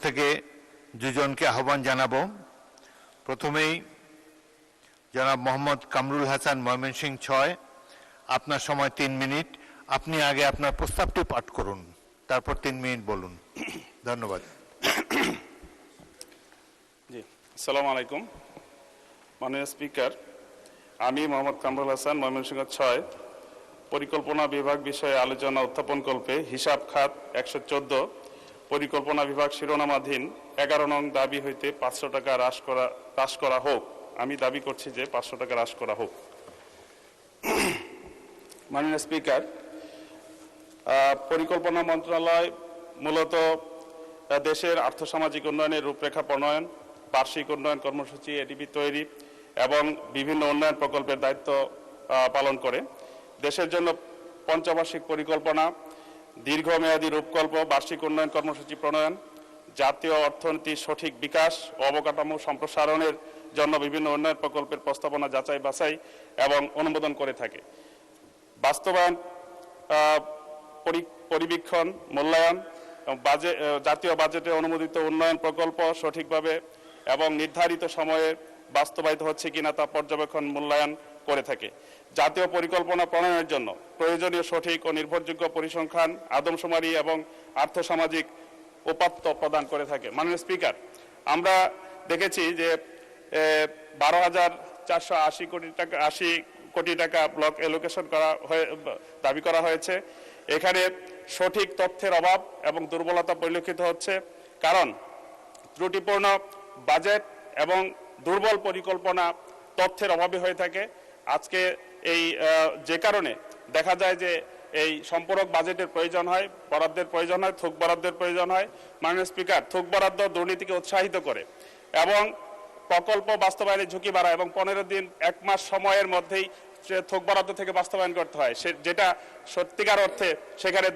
থেকে দুজনকে আহ্বান জানাবো। প্রথমেই জনাব মোহাম্মদ কামরুল হাসান, ময়মনসিংহ ৬। আপনার সময় ৩ মিনিট। আপনি আগে আপনার প্রস্তাবটি পাঠ করুন, তারপর ৩ মিনিট বলুন। ধন্যবাদ। জি, আসসালামু আলাইকুম। মাননীয় স্পিকার, আমি মোহাম্মদ কামরুল হাসান, ময়মনসিংহ ৬ পরিকল্পনা বিভাগ বিষয়ে আলোচনা উত্থাপন কল্পে হিসাব খাত ১১৪ পরিকল্পনা বিভাগ শিরোনামাধীন ১১ নং দাবি হইতে ৫০০ টাকা হ্রাস করা হোক। আমি দাবি করছি যে ৫০০ টাকা হ্রাস করা হোক। মাননীয় স্পিকার, পরিকল্পনা মন্ত্রণালয় মূলত দেশের আর্থসামাজিক উন্নয়নের রূপরেখা প্রণয়ন, বার্ষিক উন্নয়ন কর্মসূচি এডিপি তৈরি এবং বিভিন্ন উন্নয়ন প্রকল্পের দায়িত্ব পালন করে। দেশের জন্য পঞ্চবার্ষিক পরিকল্পনা, দীর্ঘমেয়াদী রূপকল্প, বার্ষিক উন্নয়ন কর্মসূচি প্রণয়ন, জাতীয় অর্থনীতির সঠিক বিকাশ ও অবকাঠামো সম্প্রসারণের জন্য বিভিন্ন উন্নয়ন প্রকল্পের প্রস্তাবনা যাচাই বাছাই এবং অনুমোদন করে থাকে। বাস্তবায়ন, পরিবীক্ষণ, মূল্যায়ন, জাতীয় বাজেটে অনুমোদিত উন্নয়ন প্রকল্প সঠিকভাবে এবং নির্ধারিত সময়ে বাস্তবায়িত হচ্ছে কিনা তা পর্যবেক্ষণ মূল্যায়ন করে থাকে। জাতীয় পরিকল্পনা প্রণয়নের জন্য প্রয়োজনীয় সঠিক ও নির্ভরযোগ্য পরিসংখ্যান, আদমশুমারি এবং আর্থসামাজিক উপাত্ত প্রদান করে থাকে। মাননীয় স্পিকার, আমরা দেখেছি যে ১২,৪৮০ কোটি টাকা ব্লক অ্যালোকেশন দাবি করা হয়েছে। এখানে সঠিক তথ্যের অভাব এবং দুর্বলতা পরিলক্ষিত হচ্ছে, কারণ ত্রুটিপূর্ণ বাজেট এবং দুর্বল পরিকল্পনা তথ্যের অভাবে হয়ে থাকে। আজকে যে কারণে দেখা যায় যে এই সম্পূরক বাজেটের প্রয়োজন হয়, বরাদ্দের প্রয়োজন হয়, থোক বরাদ্দের প্রয়োজন হয়। মাননীয় স্পিকার, থোক বরাদ্দ দুর্নীতিকে উৎসাহিত করে এবং প্রকল্প বাস্তবায়নের ঝুঁকি বাড়ায় এবং ১৫ দিন ১ মাস সময়ের মধ্যেই থোক বরাদ্দ থেকে বাস্তবায়ন করতে হয়, যেটা সত্যিকার অর্থে সেখানে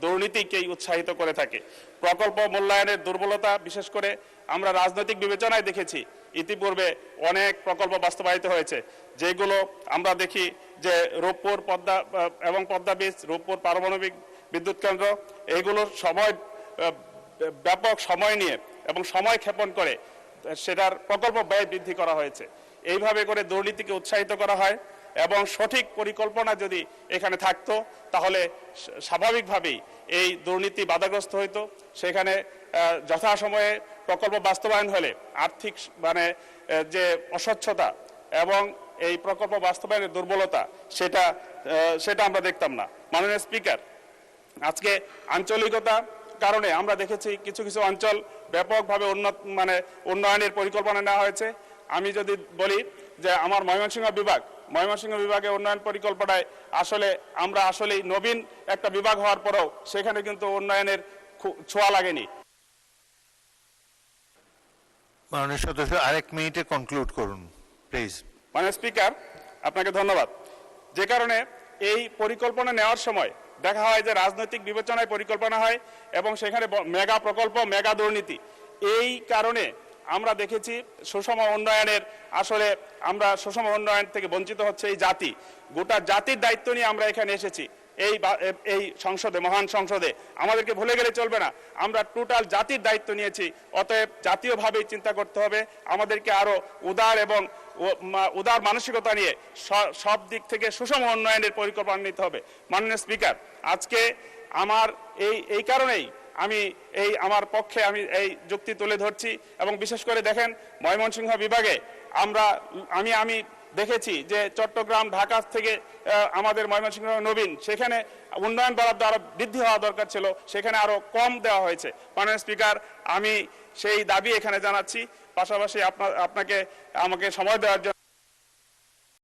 দুর্নীতিকেই উৎসাহিত করে থাকে। প্রকল্প মূল্যায়নের দুর্বলতা, বিশেষ করে আমরা রাজনৈতিক বিবেচনায় দেখেছি ইতিপূর্বে অনেক প্রকল্প বাস্তবায়িত হয়েছে, যেগুলো আমরা দেখি যে রূপপুর পদ্মা বীচ, রূপপুর পারমাণবিক বিদ্যুৎ কেন্দ্র, এইগুলোর ব্যাপক সময় নিয়ে এবং সময় ক্ষেপণ করে সেটার প্রকল্প ব্যয় বৃদ্ধি করা হয়েছে। এইভাবে করে দুর্নীতিকে উৎসাহিত করা হয় এবং সঠিক পরিকল্পনা যদি এখানে থাকতো তাহলে স্বাভাবিকভাবেই এই দুর্নীতি বাধাগ্রস্ত হইতো। সেখানে যথাসময়ে প্রকল্প বাস্তবায়ন হলে আর্থিক যে অস্বচ্ছতা এবং এই প্রকল্প বাস্তবায়নের দুর্বলতা সেটা আমরা দেখতাম না। মাননীয় স্পিকার, আজকে আঞ্চলিকতা কারণে আমরা দেখেছি কিছু কিছু অঞ্চল ব্যাপকভাবে উন্নয়নের পরিকল্পনা নেওয়া হয়েছে। আমি যদি বলি যে আমার ময়মনসিংহ বিভাগে উন্নয়ন পরিকল্পনায় আমরা আসলেই নবীন একটা বিভাগ হওয়ার পরেও সেখানে কিন্তু উন্নয়নের ছোঁয়া লাগেনি। মাননীয় সদস্য, আরেক মিনিটে কনক্লুড করুন প্লিজ। মাননীয় স্পিকার, আপনাকে ধন্যবাদ। যে কারণে এই পরিকল্পনা নেওয়ার সময় দেখা হয় যে রাজনৈতিক বিবেচনায় পরিকল্পনা হয় এবং সেখানে মেগা প্রকল্প, মেগা দুর্নীতি। এই কারণে আমরা দেখেছি সুষম উন্নয়ন থেকে বঞ্চিত হচ্ছে এই জাতি। গোটা জাতির দায়িত্ব নিয়ে আমরা এখানে এসেছি এই সংসদে, মহান সংসদে। আমাদেরকে ভুলে গেলে চলবে না, আমরা টোটাল জাতির দায়িত্ব নিয়েছি। অতএব জাতীয়ভাবেই চিন্তা করতে হবে। আমাদেরকে আরো উদার মানসিকতা নিয়ে সব দিক থেকে সুষম উন্নয়নের পরিকল্পনা নিতে হবে। মাননীয় স্পিকার, আজকে আমার এই কারণেই আমার পক্ষে আমি এই যুক্তি তুলে ধরছি এবং বিশেষ করে দেখেন ময়মনসিংহ বিভাগে আমি দেখেছি যে চট্টগ্রাম, ঢাকা থেকে আমাদের ময়মনসিংহ নবীন, সেখানে উন্নয়ন বরাদ্দ আরো বৃদ্ধি হওয়া দরকার ছিল, সেখানে আরো কম দেওয়া হয়েছে। মাননীয় স্পিকার, আমি সেই দাবি এখানে জানাচ্ছি। পাশাপাশি আমাকে সময় দেওয়ার জন্য